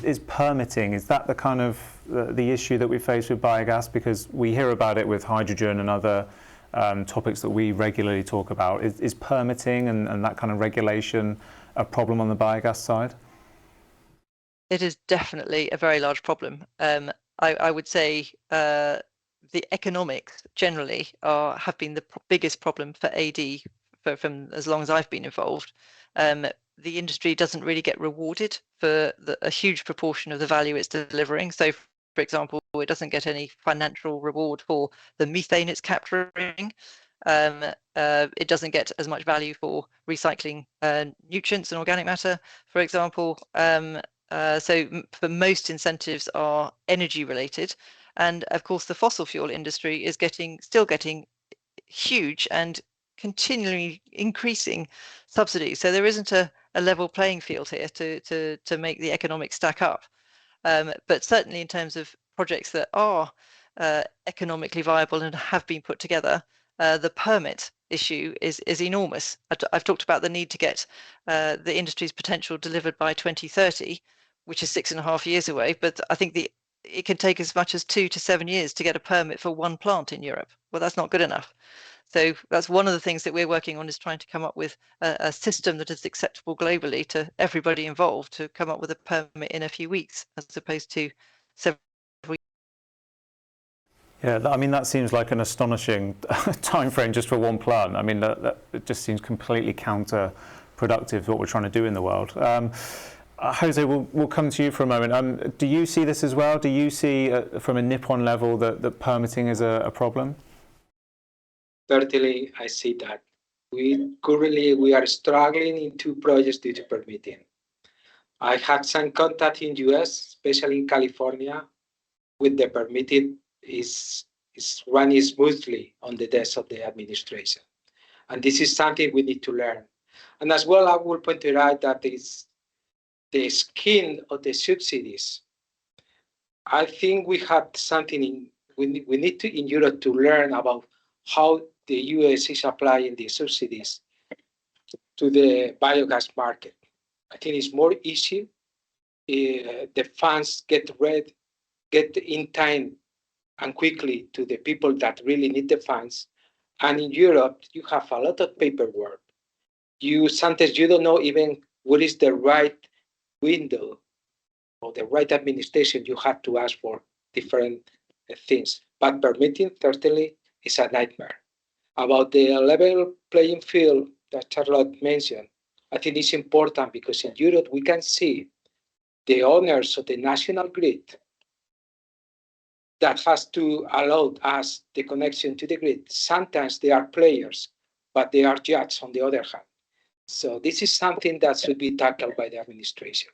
is permitting, is that the kind of the issue that we face with biogas? Because we hear about it with hydrogen and other topics that we regularly talk about. Is permitting and that kind of regulation a problem on the biogas side? It is definitely a very large problem. I would say the economics generally have been the biggest problem for AD from as long as I've been involved. The industry doesn't really get rewarded for a huge proportion of the value it's delivering. So, for example, it doesn't get any financial reward for the methane it's capturing. It doesn't get as much value for recycling nutrients and organic matter, for example. So for most incentives are energy related. And of course, the fossil fuel industry is still getting huge and continually increasing subsidies. So there isn't a level playing field here to make the economics stack up. But certainly in terms of projects that are economically viable and have been put together, the permit issue is enormous. I've talked about the need to get the industry's potential delivered by 2030, which is 6.5 years away. But I think it can take as much as 2 to 7 years to get a permit for one plant in Europe. Well, that's not good enough. So that's one of the things that we're working on, is trying to come up with a system that is acceptable globally to everybody involved, to come up with a permit in a few weeks as opposed to several years. Yeah, I mean, that seems like an astonishing time frame just for one plant. I mean, that it just seems completely counterproductive to what we're trying to do in the world. Jose, we'll come to you for a moment. Do you see this as well? Do you see from a Nippon level that permitting is a problem? Certainly, I see that. Currently we are struggling in 2 projects due to permitting. I had some contact in US, especially in California, with the permitting is running smoothly on the desk of the administration. And this is something we need to learn. And as well, I will point out that is the scheme of the subsidies. I think we have something we need to in Europe to learn about how the US is applying the subsidies to the biogas market. I think it's more easy. The funds get in time and quickly to the people that really need the funds. And in Europe, you have a lot of paperwork. Sometimes you don't know even what is the right window or the right administration. You have to ask for different things. But permitting certainly is a nightmare. About the level playing field that Charlotte mentioned, I think it's important because in Europe we can see the owners of the national grid that has to allow us the connection to the grid. Sometimes they are players, but they are judges on the other hand. So this is something that should be tackled by the administration.